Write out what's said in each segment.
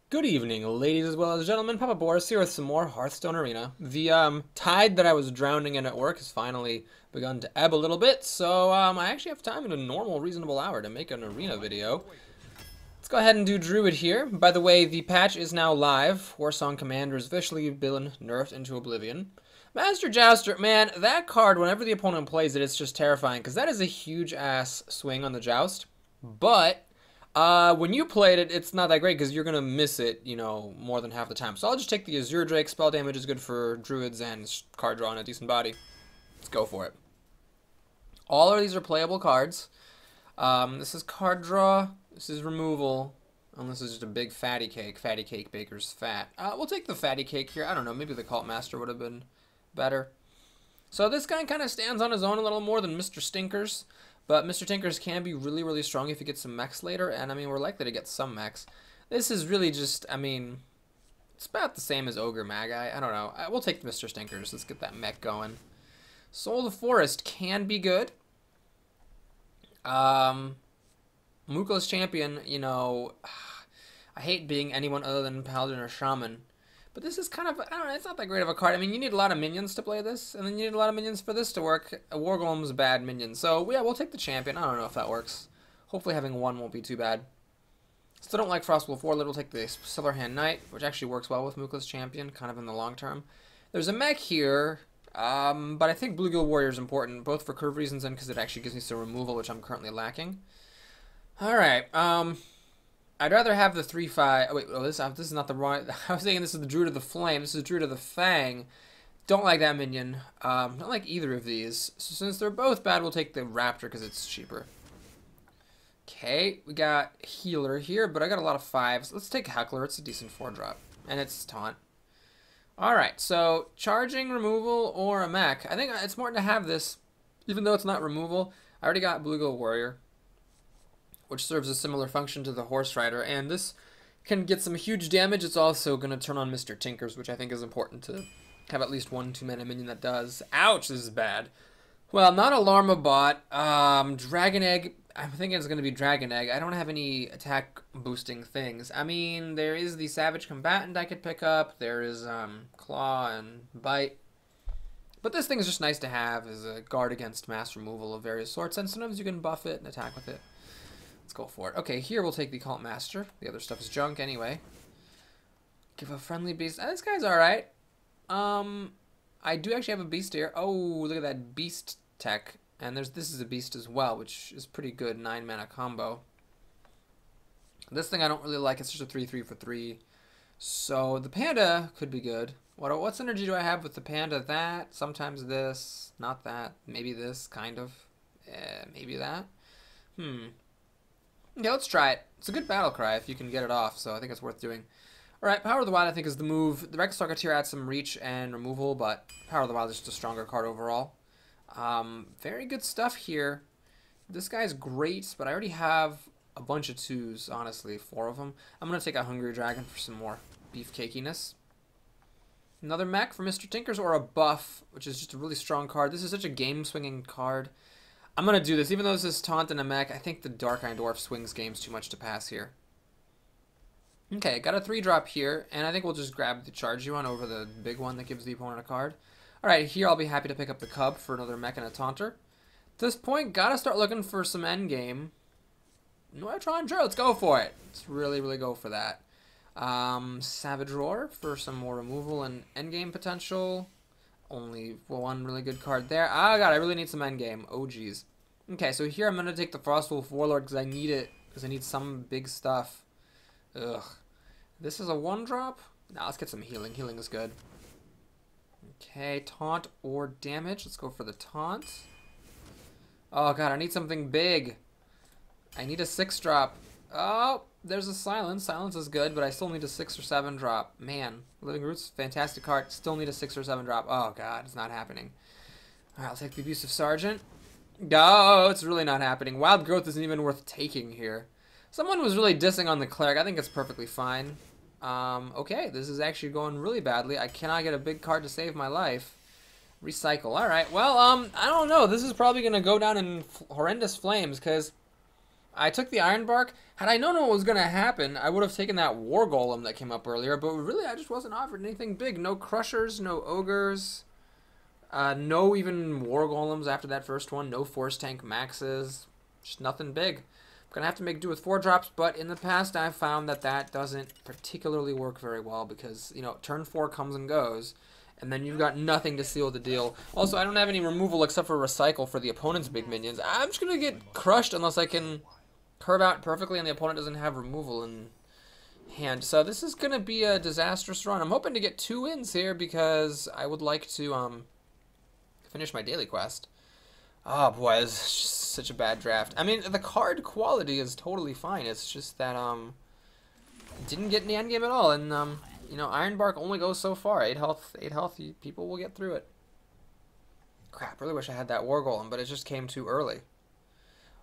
Good evening, ladies as well as gentlemen. Papa Boris here with some more Hearthstone Arena. The tide that I was drowning in at work has finally begun to ebb a little bit, so I actually have time in a normal, reasonable hour to make an arena video. Let's go ahead and do Druid here. By the way, the patch is now live. Warsong Commander has officially been nerfed into oblivion. Master Jouster, man, that card, whenever the opponent plays it, it's just terrifying, because that is a huge-ass swing on the Joust. But when you played it, it's not that great because you're going to miss it, more than half the time. So I'll just take the Azure Drake. Spell damage is good for Druids and card draw on a decent body. Let's go for it. All of these are playable cards. This is card draw. This is removal. And this is just a big fatty cake. Fatty cake baker's fat. We'll take the fatty cake here. I don't know. Maybe the Cult Master would have been better. So this guy kind of stands on his own a little more than Mr. Stinkers. But Mr. Tinkers can be really, really strong if you get some mechs later, and I mean, we're likely to get some mechs. This is really just, I mean, it's about the same as Ogre Magi. I don't know. We'll take Mr. Stinkers. Let's get that mech going. Soul of the Forest can be good. Muko's Champion, I hate being anyone other than Paladin or Shaman. But this is kind of, I don't know, it's not that great of a card. I mean, you need a lot of minions to play this, and then you need a lot of minions for this to work. A War Golem's a bad minion. So, yeah, we'll take the Champion. I don't know if that works. Hopefully having one won't be too bad. Still don't like Frostwolf Warlord. We'll take the Silverhand Knight, which actually works well with Muko's Champion, kind of in the long term. There's a mech here, but I think Bluegill Warrior is important, both for curve reasons and because it actually gives me some removal, which I'm currently lacking. Alright, I'd rather have the 3/5. Oh wait, this is not the wrong. I was thinking this is the Druid of the Flame. This is Druid of the Fang. Don't like that minion. Don't like either of these. So since they're both bad, we'll take the Raptor because it's cheaper. Okay, we got Healer here, but I got a lot of 5s. Let's take Heckler. It's a decent 4-drop, and it's taunt. All right, so charging, removal, or a mech. I think it's important to have this, even though it's not removal. I already got Bluegill Warrior, which serves a similar function to the Horse Rider, and this can get some huge damage. It's also going to turn on Mr. Tinkers, which I think is important to have at least one 2-mana minion that does. Ouch, this is bad. Well, not Alarma Bot. Dragon Egg, I'm thinking it's going to be Dragon Egg. I don't have any attack boosting things. I mean, there is the Savage Combatant I could pick up. There is Claw and Bite. But this thing is just nice to have as a guard against mass removal of various sorts, and sometimes you can buff it and attack with it. Let's go for it. Okay, here we'll take the Cult Master. The other stuff is junk anyway. Give a friendly beast. This guy's alright. I do actually have a beast here. Oh, look at that beast tech. And this is a beast as well, which is pretty good. 9-mana combo. This thing I don't really like. It's just a 3/3 for 3. So the Panda could be good. What synergy do I have with the Panda? That, sometimes this, not that, maybe this, kind of. Maybe that. Yeah, let's try it. It's a good battle cry if you can get it off, so I think it's worth doing. Alright, Power of the Wild I think is the move. The Rex Targeteer adds some reach and removal, but Power of the Wild is just a stronger card overall. Very good stuff here. This guy's great, but I already have a bunch of 2s, honestly, 4 of them. I'm going to take a Hungry Dragon for some more beefcakiness. Another mech for Mr. Tinkers, or a buff, which is just a really strong card. This is such a game-swinging card. I'm going to do this. Even though this is taunt and a mech, I think the Dark Iron Dwarf swings games too much to pass here. Okay, got a 3-drop here, and I think we'll just grab the Charge You one over the big one that gives the opponent a card. Alright, here I'll be happy to pick up the Cub for another mech and a taunter. At this point, gotta start looking for some endgame. Neutron Drill, let's go for it. Let's really, really go for that. Savage Roar for some more removal and endgame potential. Only one really good card there. Oh god, I really need some endgame. Oh geez. Okay, so here I'm going to take the Frostwolf Warlord because I need it. Because I need some big stuff. Ugh. This is a 1-drop? Nah, let's get some healing. Healing is good. Okay, taunt or damage. Let's go for the taunt. Oh god, I need something big. I need a 6-drop. Oh, there's a Silence. Silence is good, but I still need a 6 or 7-drop. Man, Living Roots, fantastic card. Still need a 6 or 7-drop. Oh god, it's not happening. Alright, I'll take the Abusive Sergeant. Oh, it's really not happening. Wild Growth isn't even worth taking here. Someone was really dissing on the Cleric. I think it's perfectly fine. Okay, this is actually going really badly. I cannot get a big card to save my life. Recycle. Alright, well, I don't know. This is probably going to go down in horrendous flames, because I took the Iron Bark. Had I known what was going to happen, I would have taken that War Golem that came up earlier, but really I just wasn't offered anything big. No Crushers, no Ogres, no even War Golems after that first one, no Force Tank Maxes, just nothing big. I'm going to have to make do with 4-drops, but in the past I've found that that doesn't particularly work very well because, you know, turn 4 comes and goes, and then you've got nothing to seal the deal. Also, I don't have any removal except for Recycle for the opponent's big minions. I'm just going to get crushed unless I can curve out perfectly and the opponent doesn't have removal in hand. So this is going to be a disastrous run. I'm hoping to get 2 wins here because I would like to finish my daily quest. Oh boy, this is just such a bad draft. I mean, the card quality is totally fine. It's just that didn't get in the endgame at all. And you know, Iron Bark only goes so far. 8 health, 8 health. People will get through it. Crap, really wish I had that War Golem, but it just came too early.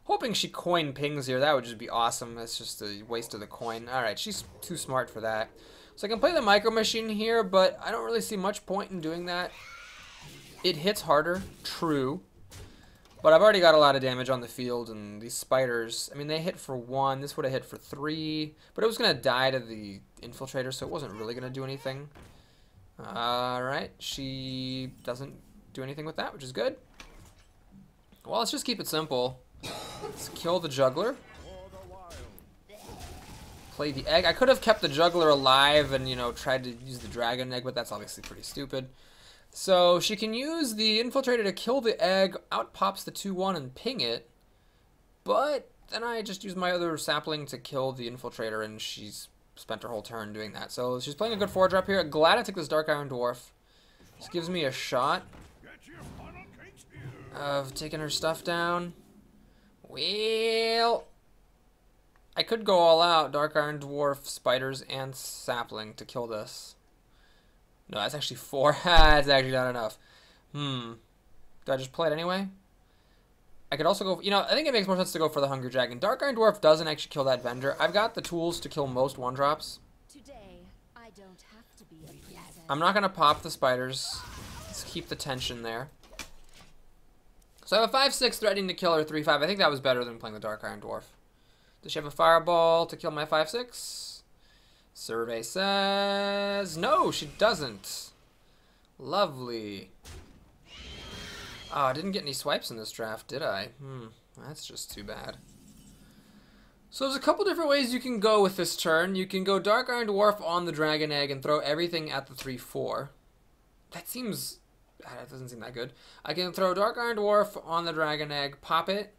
Hoping she coin pings here. That would just be awesome. That's just a waste of the coin. Alright, she's too smart for that. So I can play the Micro Machine here, but I don't really see much point in doing that. It hits harder, true. But I've already got a lot of damage on the field, and these spiders, I mean, they hit for 1. This would have hit for 3. But it was going to die to the Infiltrator, so it wasn't really going to do anything. Alright, she doesn't do anything with that, which is good. Well, let's just keep it simple. Let's kill the Juggler. Play the egg. I could have kept the Juggler alive and, you know, tried to use the Dragon Egg, but that's obviously pretty stupid. So she can use the Infiltrator to kill the egg, out pops the 2-1 and ping it. But then I just use my other sapling to kill the Infiltrator, and she's spent her whole turn doing that. So she's playing a good 4-drop here. Glad I took this Dark Iron Dwarf. This gives me a shot of taking her stuff down. Well, I could go all out, Dark Iron Dwarf, Spiders, and Sapling to kill this. No, that's actually 4. That's actually not enough. Do I just play it anyway? I could also go, you know, I think it makes more sense to go for the Hungry Dragon. Dark Iron Dwarf doesn't actually kill that Vendor. I've got the tools to kill most 1-drops. Today, I don't have to be a princess. I'm not going to pop the Spiders. Let's keep the tension there. So I have a 5-6 threatening to kill her 3-5. I think that was better than playing the Dark Iron Dwarf. Does she have a Fireball to kill my 5-6? Survey says no, she doesn't. Lovely. Oh, I didn't get any swipes in this draft, did I? That's just too bad. So there's a couple different ways you can go with this turn. You can go Dark Iron Dwarf on the Dragon Egg and throw everything at the 3-4. That seems... that doesn't seem that good. I can throw Dark Iron Dwarf on the Dragon Egg, pop it.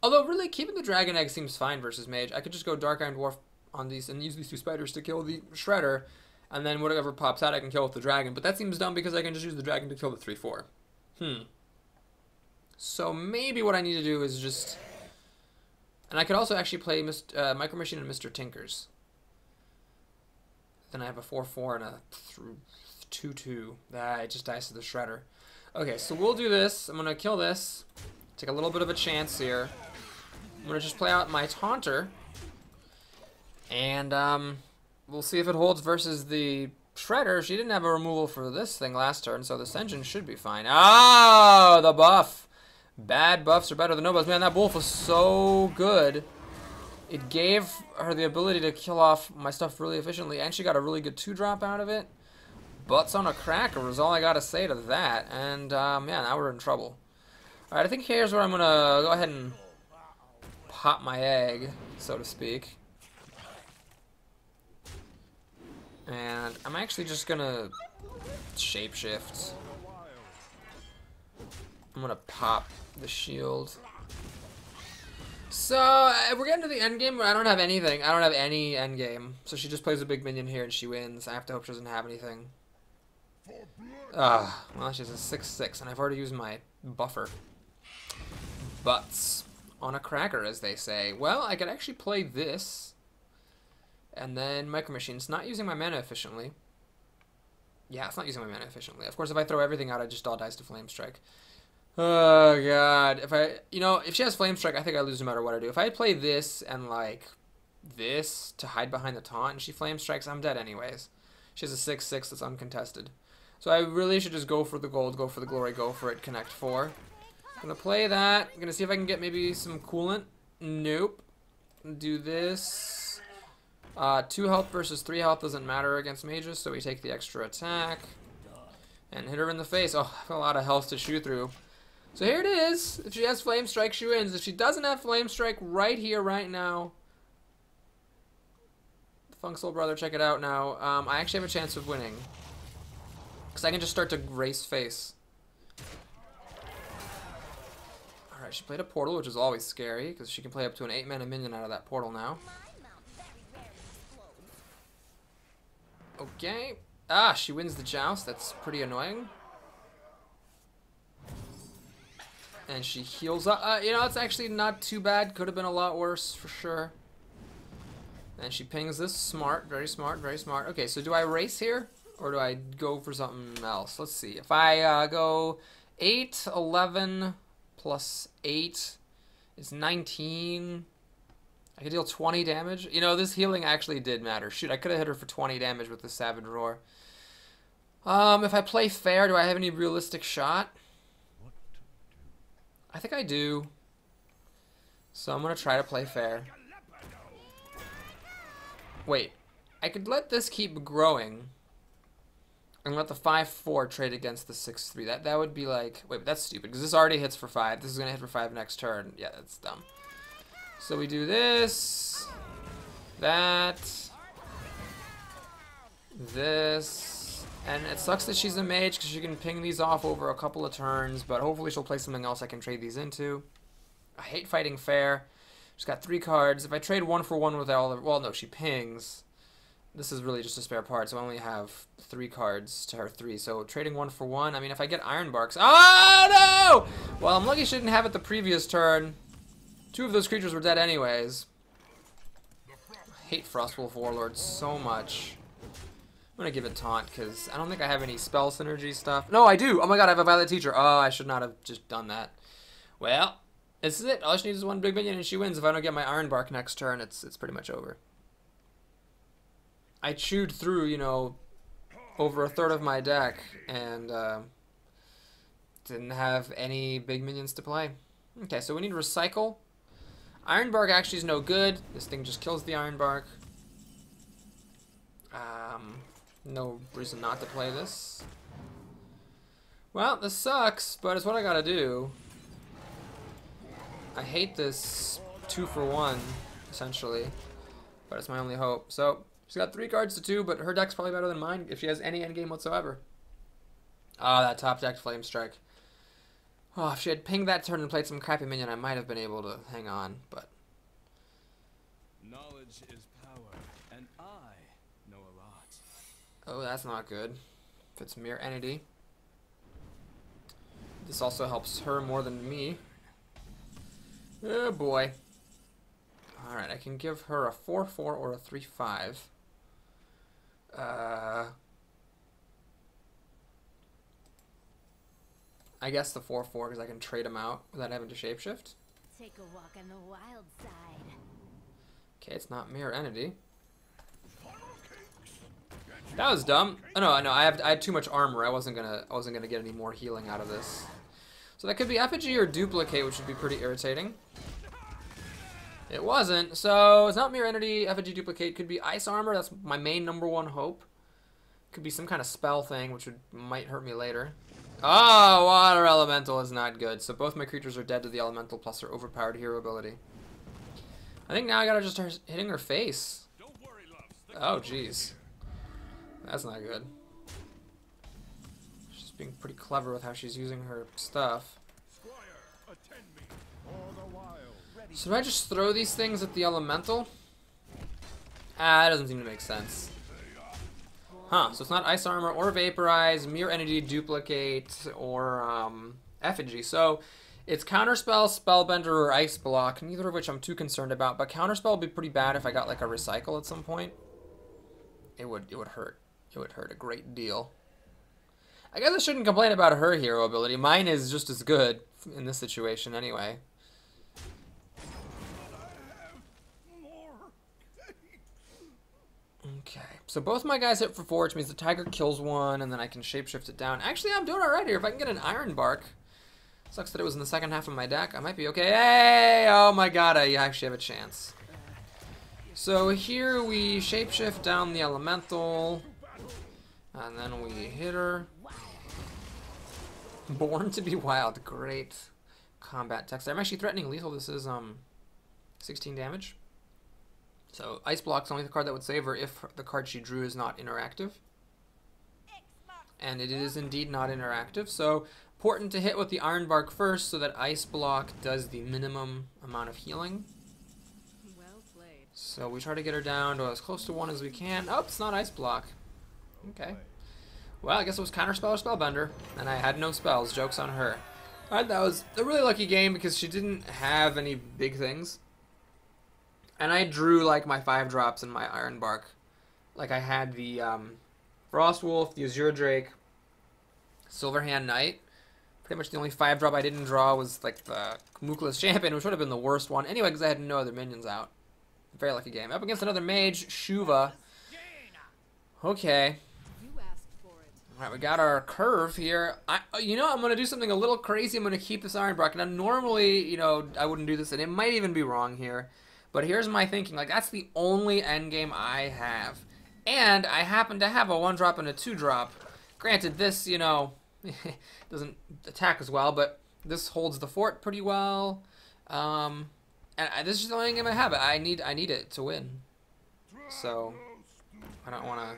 Although, really, keeping the Dragon Egg seems fine versus Mage. I could just go Dark Iron Dwarf on these and use these 2 spiders to kill the Shredder, and then whatever pops out I can kill with the Dragon. But that seems dumb because I can just use the Dragon to kill the 3-4. So maybe what I need to do is just... And I could also actually play Micro Machine and Mr. Tinkers. Then I have a 4-4 and a 2-2. It just dies to the Shredder. Okay, so we'll do this. I'm going to kill this. Take a little bit of a chance here. I'm going to just play out my Taunter. And we'll see if it holds versus the Shredder. She didn't have a removal for this thing last turn, so this engine should be fine. Oh, the buff. Bad buffs are better than no buffs. Man, that wolf was so good. It gave her the ability to kill off my stuff really efficiently, and she got a really good 2-drop out of it. Butts on a cracker is all I got to say to that. And, yeah, now we're in trouble. Alright, I think here's where I'm going to go ahead and pop my egg, so to speak. And I'm actually just going to shapeshift. I'm going to pop the shield. So, we're getting to the end game, but I don't have anything. I don't have any end game. So she just plays a big minion here and she wins. I have to hope she doesn't have anything. Well, she has a 6-6, and I've already used my buffer. Butts on a cracker, as they say. Well, I could actually play this, and then Micro Machine. It's not using my mana efficiently. Yeah, it's not using my mana efficiently. Of course, if I throw everything out, I just all dies to Flame Strike. Oh, God. If she has Flame Strike, I think I lose no matter what I do. If I play this and, like, this to hide behind the taunt, and she Flame Strikes, I'm dead anyways. She has a 6-6 that's uncontested. So I really should just go for the gold, go for the glory, go for it, connect 4. I'm going to play that. I'm going to see if I can get maybe some coolant. Nope. Do this. 2 health versus 3 health doesn't matter against mages, so we take the extra attack. And hit her in the face. Oh, a lot of health to shoot through. So here it is. If she has Flame Strike, she wins. If she doesn't have Flame Strike right here, right now. Funk Soul Brother, check it out now. I actually have a chance of winning. Because I can just start to race face. Alright, she played a portal, which is always scary. Because she can play up to an 8-mana minion out of that portal now. Okay. Ah, she wins the joust. That's pretty annoying. And she heals up. You know, it's actually not too bad. Could have been a lot worse, for sure. And she pings this. Smart. Very smart. Very smart. Okay, so do I race here? Or do I go for something else? Let's see. If I go 8, 11 plus 8 is 19. I could deal 20 damage. You know, this healing actually did matter. Shoot, I could have hit her for 20 damage with the Savage Roar. If I play fair, do I have any realistic shot? I think I do. So I'm going to try to play fair. Wait. I could let this keep growing. And let the 5-4 trade against the 6-3. That would be like... Wait, but that's stupid. Because this already hits for 5. This is going to hit for 5 next turn. Yeah, that's dumb. So we do this. That. This. And it sucks that she's a mage because she can ping these off over a couple of turns, but hopefully she'll play something else I can trade these into. I hate fighting fair. She's got 3 cards. If I trade 1 for 1 with all of... Well, no, she pings. This is really just a spare part, so I only have 3 cards to her 3. So trading 1 for 1, I mean, if I get Iron Barks... Oh, no! Well, I'm lucky she didn't have it the previous turn. 2 of those creatures were dead anyways. I hate Frostwolf Warlord so much. I'm gonna give it Taunt, because I don't think I have any spell synergy stuff. No, I do! Oh my god, I have a Violet Teacher. Oh, I should not have just done that. Well, this is it. All she needs is 1 big minion and she wins. If I don't get my Iron Bark next turn, it's pretty much over. I chewed through, you know, over a third of my deck, and didn't have any big minions to play. Okay, so we need to recycle. Iron Bark actually is no good. This thing just kills the Iron Bark. No reason not to play this. Well, this sucks, but it's what I gotta do. I hate this 2 for 1, essentially, but it's my only hope. So, she's got 3 cards to 2, but her deck's probably better than mine if she has any endgame whatsoever. Ah, that top deck Flame Strike. Oh, if she had pinged that turn and played some crappy minion, I might have been able to hang on, but... Knowledge is power, and I know a lot. Oh, that's not good. If it's Mere Entity. This also helps her more than me. Oh, boy. Alright, I can give her a 4-4 or a 3-5. I guess the 4-4 because I can trade them out without having to shapeshift. Take a walk on the wild side. Okay, it's not Mirror Entity. That was dumb. Oh no, I had too much armor. I wasn't gonna get any more healing out of this. So that could be Effigy or Duplicate, which would be pretty irritating. It wasn't. So it's not Mirror Entity. Effigy, Duplicate could be Ice Armor. That's my main #1 hope. Could be some kind of spell thing, which might hurt me later. Oh, Water Elemental is not good. So both my creatures are dead to the Elemental plus her overpowered hero ability. I think now I gotta just start hitting her face. Oh, jeez. That's not good. She's being pretty clever with how she's using her stuff. So do I just throw these things at the Elemental? Ah, that doesn't seem to make sense. Huh, so it's not Ice Armor or Vaporize, Mirror Entity, Duplicate, or Effigy. So it's Counterspell, Spellbender, or Ice Block, neither of which I'm too concerned about. But Counterspell would be pretty bad if I got like a Recycle at some point. It would hurt. It would hurt a great deal. I guess I shouldn't complain about her hero ability. Mine is just as good in this situation anyway. Okay, so both my guys hit for 4, which means the Tiger kills one, and then I can shapeshift it down. Actually, I'm doing alright here. If I can get an Iron Bark, Sucks that it was in the second half of my deck. I might be okay. Hey! Oh my god, I actually have a chance. So here we shapeshift down the elemental. And then we hit her. Born to be Wild. Great combat text. I'm actually threatening lethal. This is 16 damage. So Ice Block's only the card that would save her if the card she drew is not interactive. And it is indeed not interactive. So important to hit with the Iron Bark first so that Ice Block does the minimum amount of healing. Well played. So we try to get her down to as close to 1 as we can. Oh, it's not Ice Block. Okay. Well, I guess it was Counterspell or Spellbender, and I had no spells. Joke's on her. Alright, that was a really lucky game because she didn't have any big things. And I drew, like, my 5-drops in my Iron Bark. Like, I had the Frost Wolf, the Azure Drake, Silverhand Knight. Pretty much the only 5-drop I didn't draw was, like, the Mookless Champion, which would have been the worst one. Anyway, because I had no other minions out. Very lucky game. Up against another mage, Shuva. Okay. Alright, we got our curve here. You know, I'm going to do something a little crazy. I'm going to keep this Iron Bark. Now, normally, you know, I wouldn't do this, and it might even be wrong here. But here's my thinking. Like, that's the only endgame I have. And I happen to have a 1-drop and a 2-drop. Granted, this, you know, doesn't attack as well, but this holds the fort pretty well. And this is the only game I have. I need it to win. So, I don't want to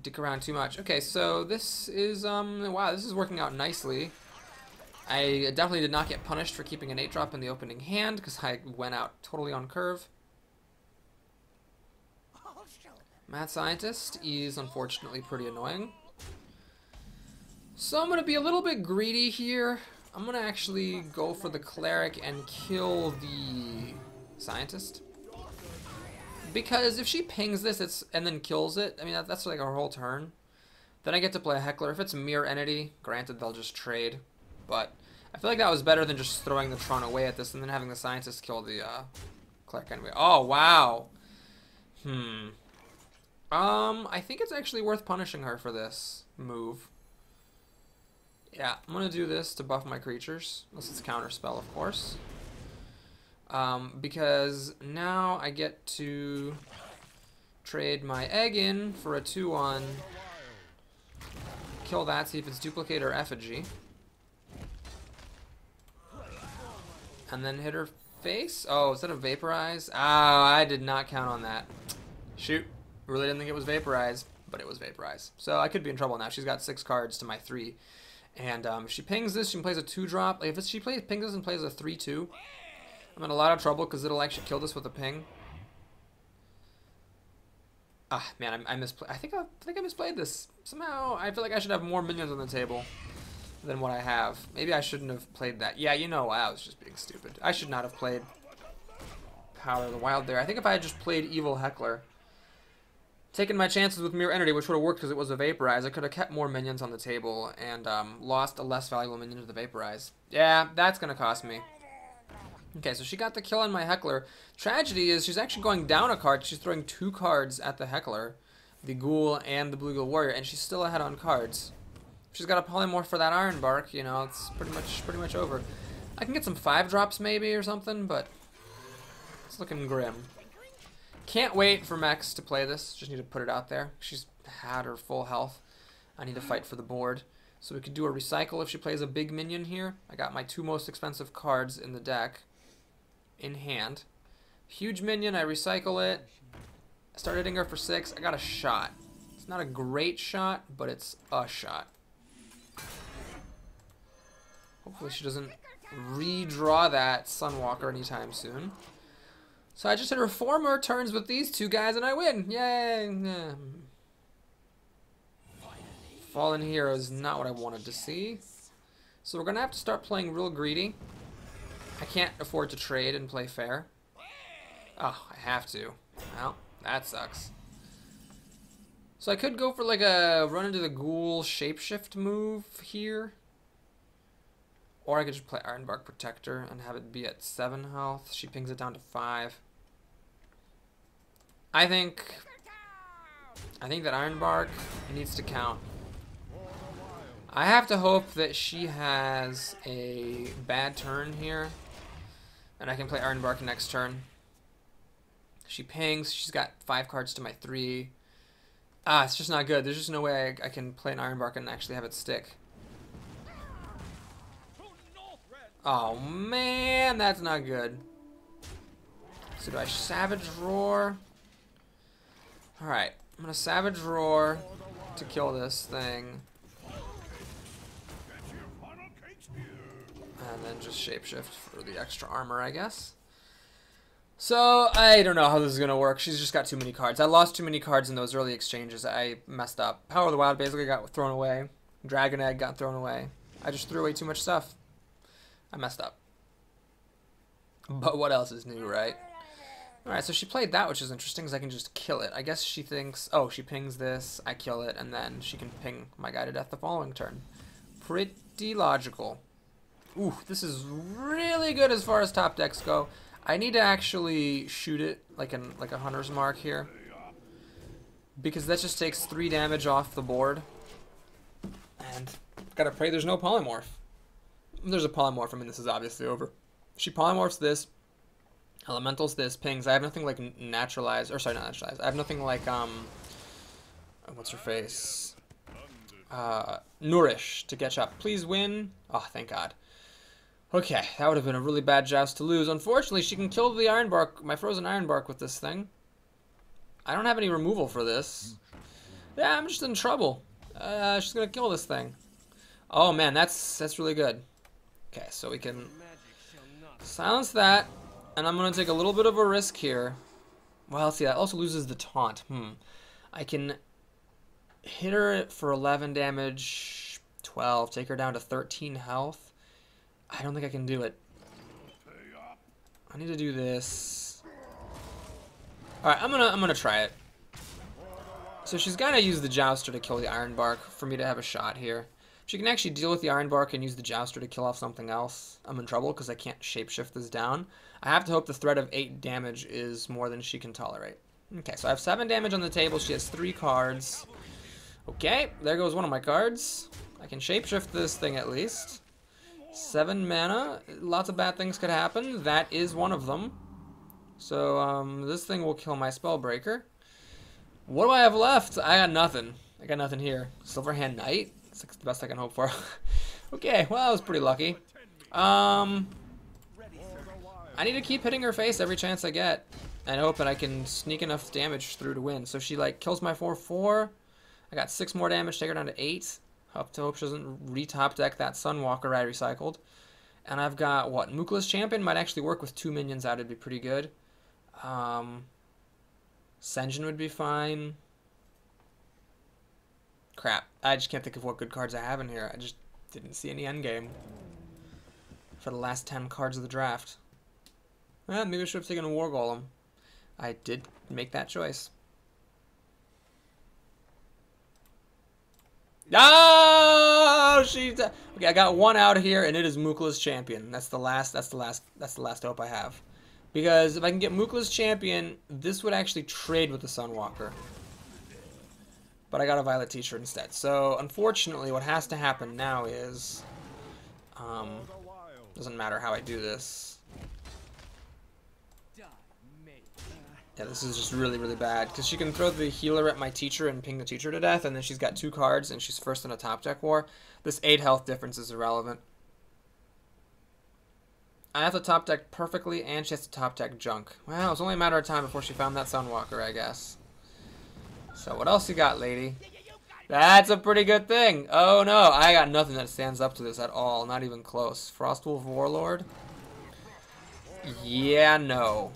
dick around too much. Okay, so this is, wow, this is working out nicely. I definitely did not get punished for keeping an 8-drop in the opening hand, because I went out totally on curve. Mad Scientist is unfortunately pretty annoying. So I'm going to be a little bit greedy here. I'm going to actually go for the Cleric and kill the Scientist. Because if she pings this and then kills it, I mean, that's like our whole turn. Then I get to play a Heckler. If it's a Mirror Entity, granted, they'll just trade. But I feel like that was better than just throwing the Tron away at this and then having the Scientist kill the Cleric anyway. Oh, wow. I think it's actually worth punishing her for this move. Yeah, I'm going to do this to buff my creatures. Unless it's Counterspell, of course. Because now I get to trade my egg in for a 2/1. Kill that, see if it's Duplicate or Effigy. And then hit her face. Oh, is that a Vaporize? Oh, I did not count on that. Shoot. Really didn't think it was Vaporize, but it was Vaporize. So I could be in trouble now. She's got 6 cards to my 3. And if she pings this, she plays a 2-drop. Like, if she pings this and plays a 3/2, I'm in a lot of trouble because it'll actually kill this with a ping. Ah, man, I misplayed. I think I misplayed this. Somehow, I feel like I should have more minions on the table than what I have. Maybe I shouldn't have played that. Yeah, you know, I was just being stupid. I should not have played Power of the Wild there. I think if I had just played Evil Heckler, taken my chances with Mirror Entity, which would have worked because it was a Vaporize, I could have kept more minions on the table and lost a less valuable minion to the Vaporize. Yeah, that's going to cost me. Okay, so she got the kill on my Heckler. Tragedy is she's actually going down a card. She's throwing 2 cards at the Heckler, the Ghoul and the Bluegill Warrior, and she's still ahead on cards. She's got a Polymorph for that Iron Bark, you know, it's pretty much over. I can get some 5-drops maybe or something, but it's looking grim. Can't wait for Mex to play this. Just need to put it out there. She's had her full health. I need to fight for the board. So we could do a recycle if she plays a big minion here. I got my 2 most expensive cards in the deck in hand. Huge minion, I recycle it. I start hitting her for 6. I got a shot. It's not a great shot, but it's a shot. Hopefully she doesn't redraw that Sunwalker anytime soon. So I just hit her 4 more turns with these 2 guys and I win. Yay! Fallen Hero is not what I wanted to see. So we're going to have to start playing real greedy. I can't afford to trade and play fair. Oh, I have to. Well, that sucks. So I could go for like a run into the Ghoul shapeshift move here. Or I could just play Ironbark Protector and have it be at 7 health. She pings it down to 5. I think that Ironbark needs to count. I have to hope that she has a bad turn here, and I can play Ironbark next turn. She pings. She's got 5 cards to my 3. Ah, it's just not good. There's just no way I can play an Ironbark and actually have it stick. Oh, man, that's not good. So do I Savage Roar? Alright, I'm going to Savage Roar to kill this thing. And then just Shapeshift for the extra armor, I guess. So, I don't know how this is going to work. She's just got too many cards. I lost too many cards in those early exchanges. I messed up. Power of the Wild basically got thrown away. Dragon Egg got thrown away. I just threw away too much stuff. I messed up. But what else is new, right? Alright, so she played that, which is interesting, because I can just kill it. I guess she thinks, oh, she pings this, I kill it, and then she can ping my guy to death the following turn. Pretty logical. Ooh, this is really good as far as top decks go. I need to actually shoot it like a hunter's mark here, because that just takes 3 damage off the board. And gotta pray there's no polymorph. If there's a polymorph, I mean, this is obviously over. She polymorphs this, elementals this, pings. I have nothing like naturalize, or sorry, not naturalize. I have nothing like what's her face? Nourish to catch up. Please win. Oh, thank God. Okay, that would have been a really bad joust to lose. Unfortunately, she can kill the Ironbark, my frozen Ironbark, with this thing. I don't have any removal for this. Yeah, I'm just in trouble. She's gonna kill this thing. Oh man, that's really good. Okay, so we can silence that, and I'm gonna take a little bit of a risk here. Well, let's see, that also loses the taunt. I can hit her for 11 damage, 12, take her down to 13 health. I don't think I can do it. I need to do this. Alright, I'm gonna try it. So she's gotta use the Jouster to kill the Ironbark for me to have a shot here. If she can actually deal with the Ironbark and use the Jouster to kill off something else, I'm in trouble because I can't shapeshift this down. I have to hope the threat of 8 damage is more than she can tolerate. Okay, so I have 7 damage on the table. She has 3 cards. Okay, there goes one of my cards. I can shapeshift this thing at least. 7 mana. Lots of bad things could happen. That is one of them. So, this thing will kill my Spellbreaker. What do I have left? I got nothing. I got nothing here. Silverhand Knight? That's the best I can hope for. Okay, well, I was pretty lucky. I need to keep hitting her face every chance I get, and hope that I can sneak enough damage through to win. So she, like, kills my 4/4. I got 6 more damage, take her down to 8. Hope she doesn't re-top deck that Sunwalker I recycled. And I've got, what, Mookla's Champion might actually work with 2 minions out. It'd be pretty good. Senjin would be fine. Crap. I just can't think of what good cards I have in here. I just didn't see any endgame for the last 10 cards of the draft. Well, maybe I should have taken a War Golem. I did make that choice. Oh, okay, I got 1 out here, and it is Mookla's Champion. That's the last hope I have. Because if I can get Mookla's Champion, this would actually trade with the Sunwalker. But I got a Violet Teacher instead. So, unfortunately, what has to happen now is... doesn't matter how I do this. Yeah, this is just really, really bad. Because she can throw the healer at my teacher and ping the teacher to death, and then she's got 2 cards, and she's first in a top deck war. This 8 health difference is irrelevant. I have to top deck perfectly, and she has to top deck junk. Well, it's only a matter of time before she found that Sunwalker, I guess. So what else you got, lady? That's a pretty good thing. Oh no, I got nothing that stands up to this at all. Not even close. Frostwolf Warlord? Yeah, no.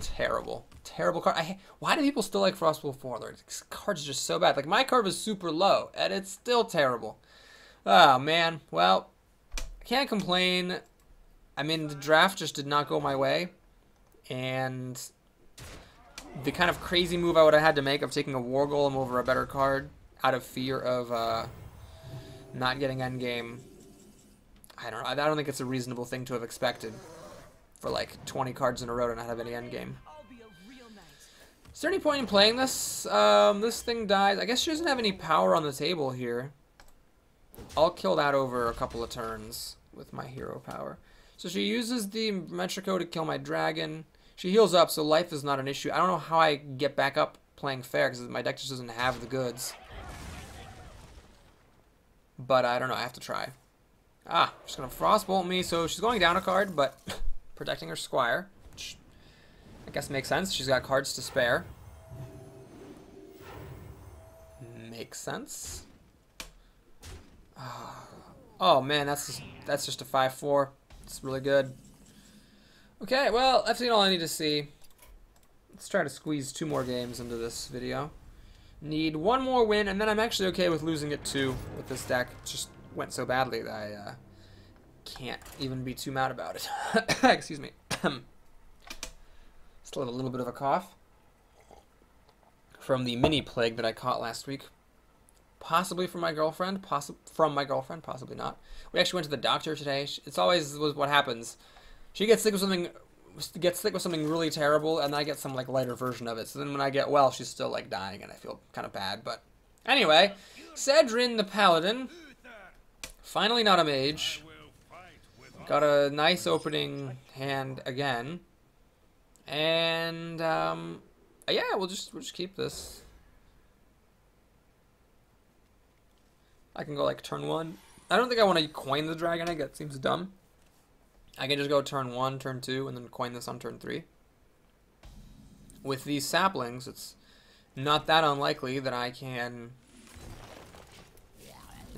Terrible. Terrible card. Why do people still like Frostwolf Warlord? This card's just so bad. Like, my card was super low, and it's still terrible. Oh, man. Well, I can't complain. I mean, the draft just did not go my way. And the kind of crazy move I would have had to make of taking a War Golem over a better card out of fear of not getting endgame, I don't know. I don't think it's a reasonable thing to have expected for like 20 cards in a row to not have any endgame. Is there any point in playing this? This thing dies. I guess she doesn't have any power on the table here. I'll kill that over a couple of turns with my hero power. So she uses the Metrico to kill my dragon. She heals up, so life is not an issue. I don't know how I get back up playing fair, because my deck just doesn't have the goods. But I don't know, I have to try. Ah, she's going to Frostbolt me, so she's going down a card, but protecting her squire. Which I guess makes sense. She's got cards to spare. Makes sense. Oh man, that's just a 5-4. It's really good. Okay, well, I've seen all I need to see. Let's try to squeeze 2 more games into this video. Need 1 more win, and then I'm actually okay with losing it too with this deck. It just went so badly that I can't even be too mad about it. Excuse me. Still have a little bit of a cough from the mini plague that I caught last week. Possibly from my girlfriend, possibly not. We actually went to the doctor today. It's always what happens. She gets sick with something really terrible, and I get some like lighter version of it. So then when I get well, she's still like dying, and I feel kind of bad. But anyway, Cedrin the Paladin, finally not a mage. Got a nice opening hand again, and yeah, we'll just keep this. I can go like turn 1. I don't think I want to coin the dragon egg. That seems dumb. I can just go turn 1, turn 2, and then coin this on turn 3. With these saplings, it's not that unlikely that I can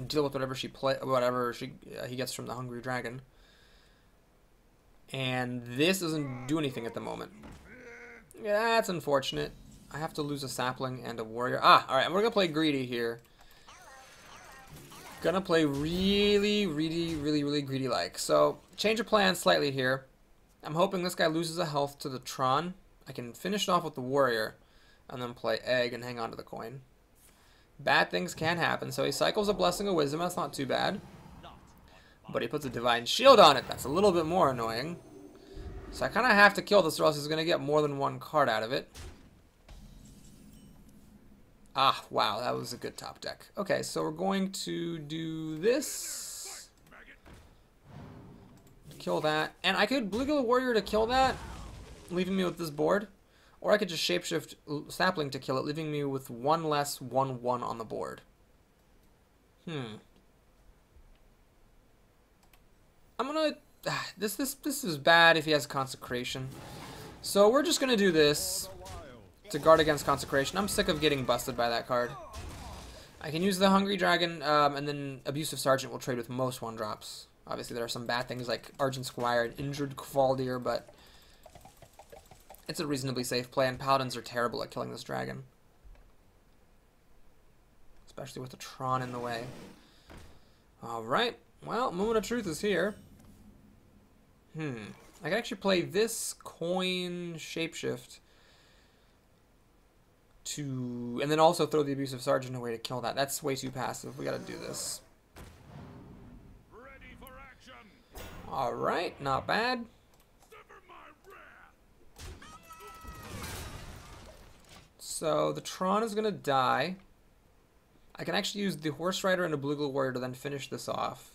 deal with whatever he gets from the hungry dragon. And this doesn't do anything at the moment. Yeah, that's unfortunate. I have to lose a sapling and a warrior. Ah, all right. We're gonna play greedy here. Gonna play really greedy like. So change of plan slightly here. I'm hoping this guy loses a health to the Tron. I can finish it off with the warrior and then play egg and hang on to the coin. Bad things can happen. So he cycles a blessing of wisdom. That's not too bad. But he puts a divine shield on it. That's a little bit more annoying. So I kind of have to kill this or else he's gonna get more than 1 card out of it. Ah, wow, that was a good top deck. Okay, so we're going to do this. Kill that. And I could Blue Gill Warrior to kill that, leaving me with this board. Or I could just Shapeshift Sapling to kill it, leaving me with 1 less 1/1 on the board. I'm gonna... This is bad if he has Consecration. So we're just gonna do this to guard against Consecration. I'm sick of getting busted by that card. I can use the Hungry Dragon, and then Abusive Sergeant will trade with most 1-drops. Obviously, there are some bad things like Argent Squire and Injured Kvaldir, but it's a reasonably safe play, and Paladins are terrible at killing this dragon. Especially with the Tron in the way. Alright, well, Moment of Truth is here. I can actually play this coin Shapeshift to, and then also throw the Abusive Sergeant away to kill that. That's way too passive. We gotta do this. Alright, not bad. So the Tron is gonna die. I can actually use the Horse Rider and a Blue Gill Warrior to then finish this off.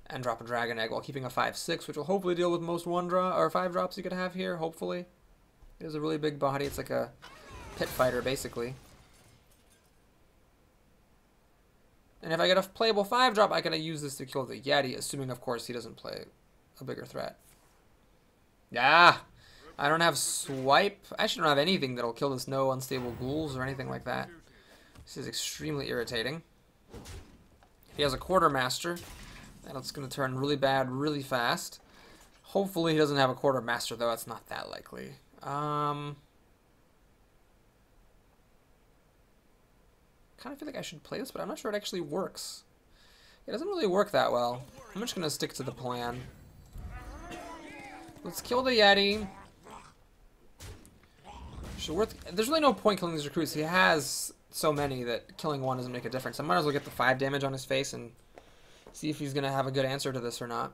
And drop a Dragon Egg while keeping a 5/6, which will hopefully deal with most 1-draw or 5-drops you could have here, hopefully. It is a really big body. It's like a pit fighter, basically. And if I get a playable 5-drop, I can use this to kill the Yeti, assuming, of course, he doesn't play a bigger threat. Ah! I don't have Swipe. I actually don't have anything that'll kill this no unstable ghouls or anything like that. This is extremely irritating. If he has a Quartermaster, then it's going to turn really bad really fast. Hopefully he doesn't have a Quartermaster, though. It's not that likely. Kind of feel like I should play this, but I'm not sure it actually works. It doesn't really work that well. I'm just going to stick to the plan. Let's kill the Yeti. There's really no point killing these recruits. He has so many that killing 1 doesn't make a difference. I might as well get the 5 damage on his face and see if he's going to have a good answer to this or not.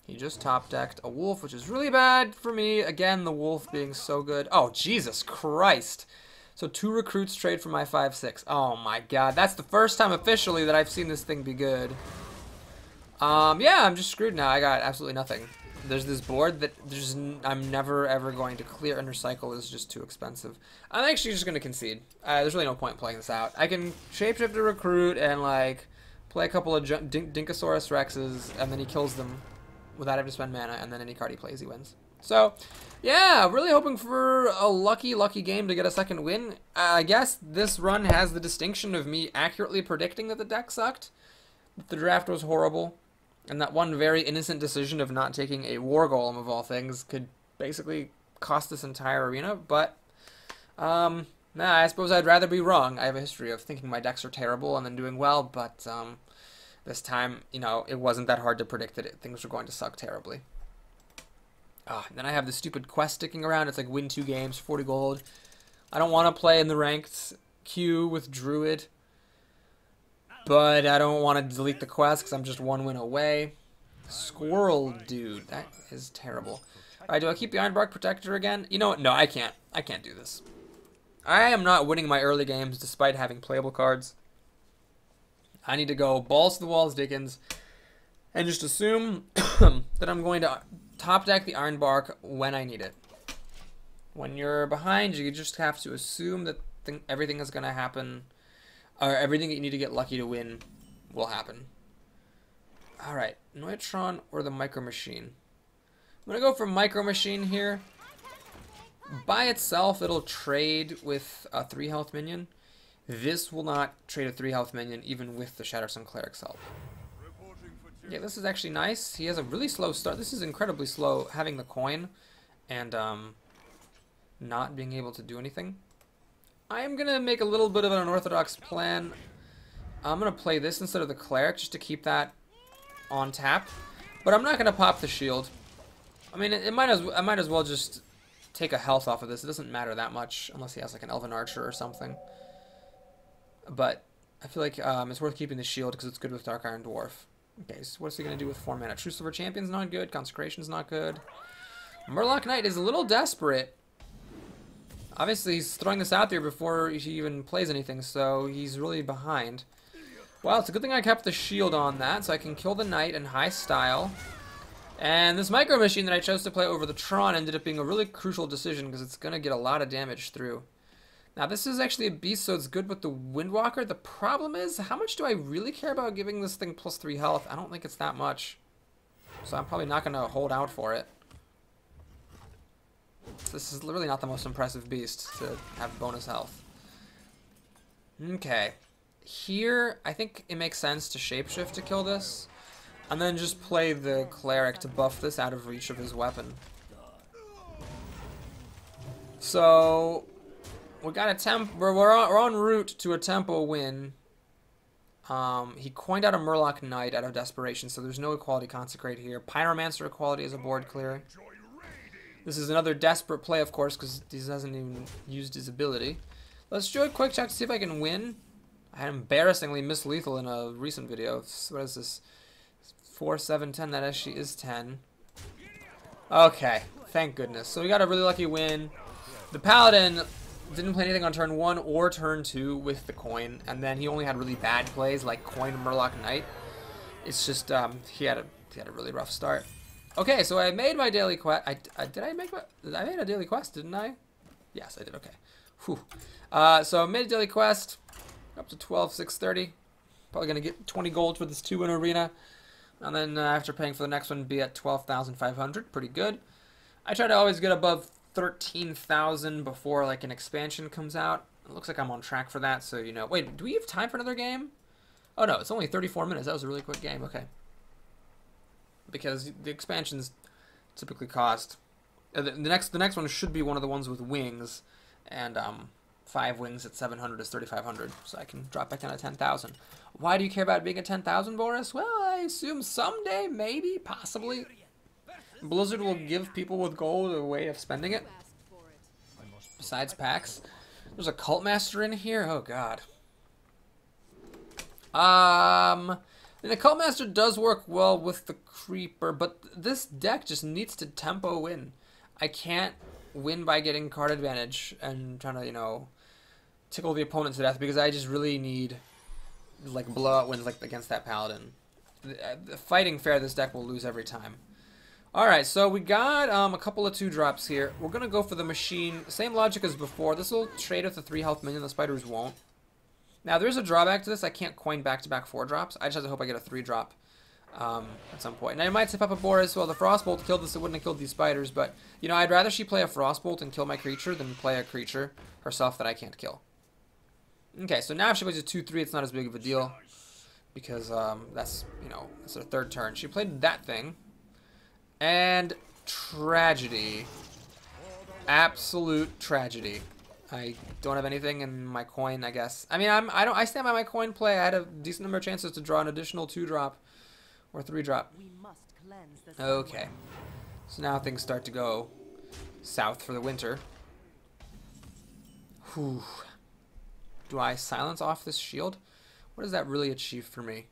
He just top-decked a wolf, which is really bad for me. Again, the wolf being so good. Oh, Jesus Christ. So 2 recruits trade for my 5/6. Oh my god, that's the first time officially that I've seen this thing be good. Yeah, I'm just screwed now. I got absolutely nothing. There's this board that I'm never ever going to clear under cycle. It's just too expensive. I'm actually just going to concede. There's really no point in playing this out. I can shapeshift a recruit and like play a couple of Dinkosaurus Rexes, and then he kills them without having to spend mana, and then any card he plays he wins. So, yeah, really hoping for a lucky game to get a second win. I guess this run has the distinction of me accurately predicting that the deck sucked, that the draft was horrible, and that one very innocent decision of not taking a War Golem of all things could basically cost this entire arena. But, nah, I suppose I'd rather be wrong. I have a history of thinking my decks are terrible and then doing well, but this time, you know, it wasn't that hard to predict that things were going to suck terribly. Then I have the stupid quest sticking around. It's like win 2 games, 40 gold. I don't want to play in the ranked queue with Druid, but I don't want to delete the quest because I'm just 1 win away. Squirrel dude, that is terrible. Alright, do I keep the Ironbark Protector again? You know what? No, I can't. I can't do this. I am not winning my early games despite having playable cards. I need to go balls to the walls, Dickens, and just assume that I'm going to top deck the Ironbark when I need it. When you're behind, you just have to assume that everything is going to happen, or everything that you need to get lucky to win will happen. Alright, Neutron or the Micro Machine? I'm going to go for Micro Machine here. By itself, it'll trade with a 3 health minion. This will not trade a 3 health minion even with the Shattersome Cleric's help. Yeah, this is actually nice. He has a really slow start. This is incredibly slow, having the coin and not being able to do anything. I am going to make a little bit of an unorthodox plan. I'm going to play this instead of the Cleric just to keep that on tap. But I'm not going to pop the shield. I mean, I might as well just take a health off of this. It doesn't matter that much unless he has like an Elven Archer or something. But I feel like it's worth keeping the shield because it's good with Dark Iron Dwarf. Okay, so what's he going to do with 4 mana? True Silver Champion's not good. Consecration's not good. Murloc Knight is a little desperate. Obviously, he's throwing this out there before he even plays anything, so he's really behind. Well, it's a good thing I kept the shield on that, so I can kill the Knight in high style. And this Micro Machine that I chose to play over the Tron ended up being a really crucial decision because it's going to get a lot of damage through. Now, this is actually a beast, so it's good with the Windwalker. The problem is, how much do I really care about giving this thing plus 3 health? I don't think it's that much. So I'm probably not going to hold out for it. This is really not the most impressive beast to have bonus health. Okay. Here, I think it makes sense to shapeshift to kill this. And then just play the Cleric to buff this out of reach of his weapon. So we got a we're en route to a tempo win. He coined out a Murloc Knight out of desperation, so there's no equality consecrate here. Pyromancer equality is a board clearing. This is another desperate play, of course, because he hasn't even used his ability. Let's do a quick check to see if I can win. I had embarrassingly missed lethal in a recent video. What is this? 4, 7, 10. That actually is 10. Okay, thank goodness. So we got a really lucky win. The Paladin didn't play anything on turn 1 or turn 2 with the coin, and then he only had really bad plays like coin Murloc Knight. It's just he had a really rough start. Okay, so I made my daily quest. I made a daily quest, didn't I? Yes, I did. Okay. Whew. So I made a daily quest up to 12,630. Probably gonna get 20 gold for this 2-win arena, and then after paying for the next one, be at 12,500. Pretty good. I try to always get above 13,000 before like an expansion comes out. It looks like I'm on track for that. So you know, wait, do we have time for another game? Oh no, it's only 34 minutes. That was a really quick game. Okay. Because the expansions typically cost. The next one should be one of the ones with wings, and 5 wings at 700 is 3,500. So I can drop back down to 10,000. Why do you care about being at 10,000, Boris? Well, I assume someday, maybe, possibly, Blizzard will give people with gold a way of spending it. Besides packs, there's a Cult Master in here. Oh God. And the Cult Master does work well with the Creeper, but this deck just needs to tempo win. I can't win by getting card advantage and trying to, you know, tickle the opponent to death because I just really need like blowout wins like against that paladin. Fighting fair, this deck will lose every time. Alright, so we got a couple of 2-drops here. We're going to go for the machine. Same logic as before. This will trade with the 3 health minion. The spiders won't. Now, there's a drawback to this. I can't coin back-to-back 4-drops. I just have to hope I get a 3-drop at some point. Now, you might tip up a Boris. Well, the Frostbolt killed this. It wouldn't have killed these spiders. But, you know, I'd rather she play a Frostbolt and kill my creature than play a creature herself that I can't kill. Okay, so now if she plays a 2-3, it's not as big of a deal. Because that's, you know, that's her 3rd turn. She played that thing. And tragedy. Absolute tragedy. I don't have anything in my coin, I guess. I mean, I stand by my coin play. I had a decent number of chances to draw an additional 2-drop or 3-drop. Okay. So now things start to go south for the winter. Whew. Do I silence off this shield? What does that really achieve for me?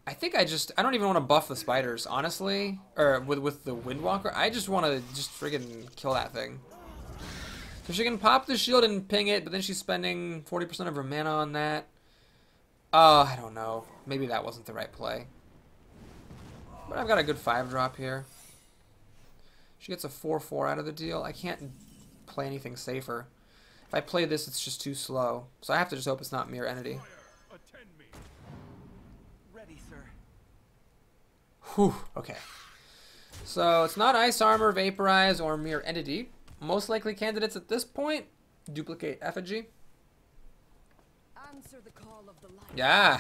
I think I don't even want to buff the spiders, honestly. Or with the Windwalker. I just want to just friggin' kill that thing. So she can pop the shield and ping it, but then she's spending 40% of her mana on that. I don't know. Maybe that wasn't the right play. But I've got a good 5-drop here. She gets a 4/4 out of the deal. I can't play anything safer. If I play this, it's just too slow. So I have to just hope it's not Mirror Entity. Whew, okay. So it's not Ice Armor, Vaporize, or Mirror Entity. Most likely candidates at this point, Duplicate Effigy. Answer the call of the light. Yeah.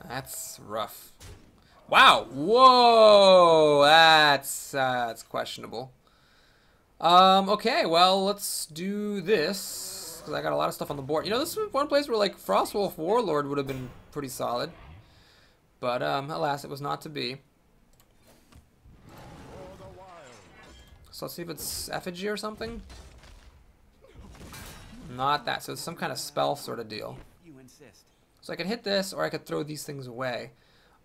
That's rough. Wow. Whoa. That's questionable. Okay, well, let's do this. Because I got a lot of stuff on the board. You know, this is one place where, like, Frostwolf Warlord would have been pretty solid. But, alas, it was not to be. So let's see if it's Effigy or something. Not that. So it's some kind of spell sort of deal. So I could hit this, or I could throw these things away.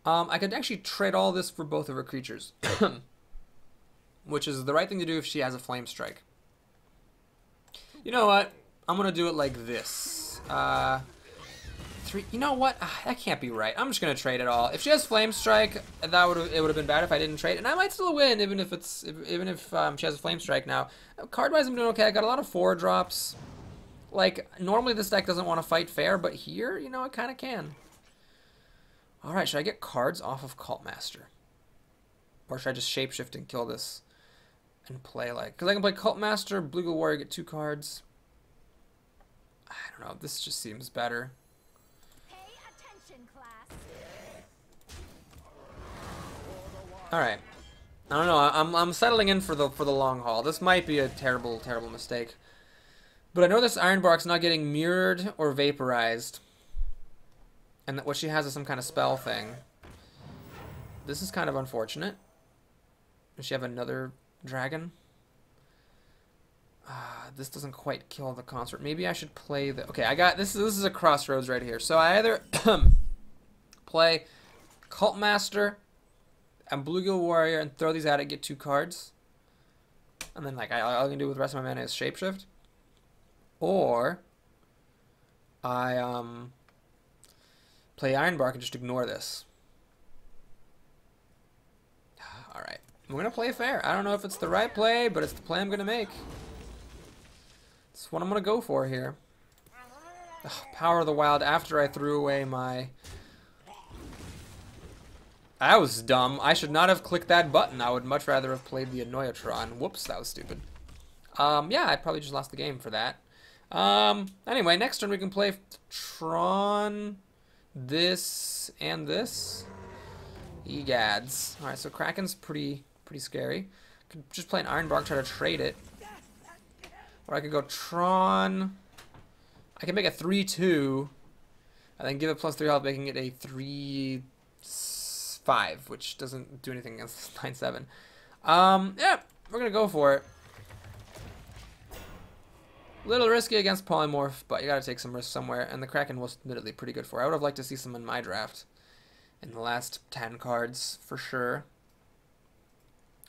I could actually trade all this for both of her creatures. Which is the right thing to do if she has a Flame Strike. You know what? I'm going to do it like this. You know what? That can't be right. I'm just gonna trade it all. If she has Flame Strike, it would have been bad if I didn't trade, and I might still win even if she has a Flame Strike now. Card wise, I'm doing okay. I got a lot of 4-drops. Like normally this deck doesn't want to fight fair, but here, you know, it kind of can. All right, should I get cards off of Cultmaster, or should I just shapeshift and kill this and play like? Because I can play Cultmaster, Bluegill Warrior, get 2 cards. I don't know. This just seems better. All right, I don't know. I'm settling in for the long haul. This might be a terrible mistake, but I know this Ironbark's not getting mirrored or vaporized, and that what she has is some kind of spell thing. This is kind of unfortunate. Does she have another dragon? This doesn't quite kill the consort. Maybe I should play the. Okay, I got this. This is a crossroads right here. So I either play Cultmaster and Bluegill Warrior and throw these out and get 2 cards, and then like all I can do with the rest of my mana is shapeshift, or I play Ironbark and just ignore this. All right, I'm gonna play fair. I don't know if it's the right play, but it's the play I'm gonna make. It's what I'm gonna go for here. Ugh, Power of the Wild after I threw away my. That was dumb. I should not have clicked that button. I would much rather have played the Annoyatron. Whoops, that was stupid. Yeah, I probably just lost the game for that. Anyway, next turn we can play Tron, this, and this. Egads. Alright, so Kraken's pretty scary. Could just play an Ironbark, try to trade it. Or I could go Tron. I can make a 3/2, and then give it +3 health, making it a 3/5, which doesn't do anything against 9/7. Yeah, we're gonna go for it. A little risky against Polymorph, but you gotta take some risk somewhere, and the Kraken was admittedly pretty good for it. I would have liked to see some in my draft in the last 10 cards for sure.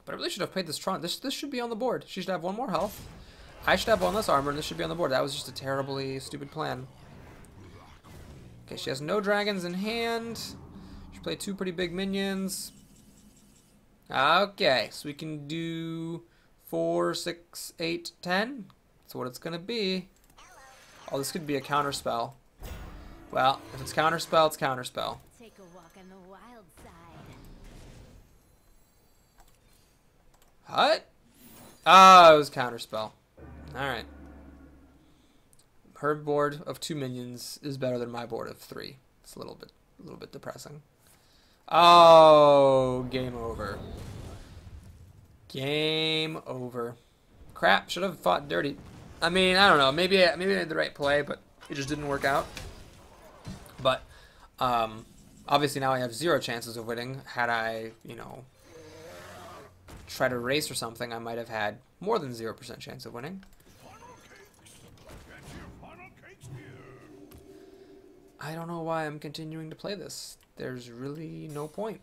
But I really should have played this Tron. This should be on the board. She should have 1 more health. I should have one less armor, and this should be on the board. That was just a terribly stupid plan. Okay, she has no dragons in hand. She played 2 pretty big minions. Okay, so we can do 4, 6, 8, 10. That's what it's gonna be. Oh, this could be a counter spell. Well, if it's counter spell, it's counter spell. Take a walk on the wild side. What? Oh, it was counter spell. All right. Her board of 2 minions is better than my board of 3. It's a little bit depressing. Oh, game over. Game over. Crap, should have fought dirty. I mean, I don't know. Maybe I made the right play, but it just didn't work out. But obviously now I have 0 chances of winning. Had I, you know, tried to race or something, I might have had more than 0% chance of winning. I don't know why I'm continuing to play this. There's really no point.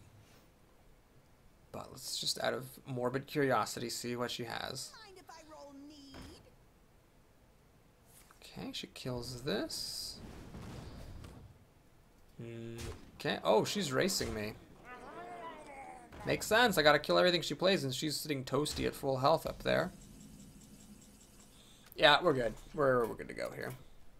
But let's just, out of morbid curiosity, see what she has. Okay, she kills this. Okay, oh, she's racing me. Makes sense, I gotta kill everything she plays, and she's sitting toasty at full health up there. Yeah, we're good. We're good to go here.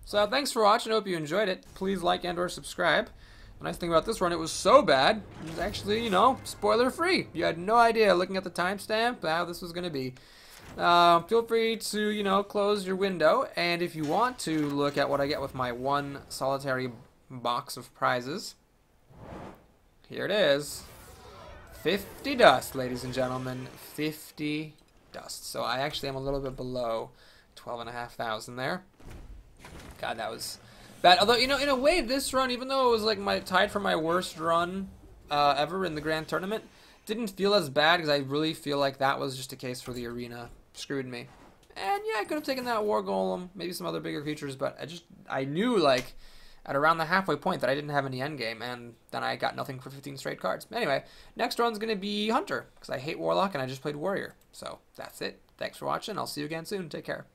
So thanks for watching. I hope you enjoyed it. Please like and or subscribe. The nice thing about this run, it was so bad, it was actually, you know, spoiler free. You had no idea looking at the timestamp how this was going to be. Feel free to, you know, close your window. And if you want to look at what I get with my 1 solitary box of prizes, here it is. 50 dust, ladies and gentlemen. 50 dust. So I actually am a little bit below 12,500 there. God, that was bad. Although, you know, in a way, this run, even though it was like tied for my worst run ever in the grand tournament, didn't feel as bad because I really feel like that was just a case for the arena screwed me. And yeah, I could have taken that war golem, maybe some other bigger creatures, but I knew like at around the halfway point that I didn't have any endgame, and then I got nothing for 15 straight cards. Anyway, next run's gonna be Hunter because I hate Warlock and I just played Warrior. So that's it. Thanks for watching. I'll see you again soon. Take care.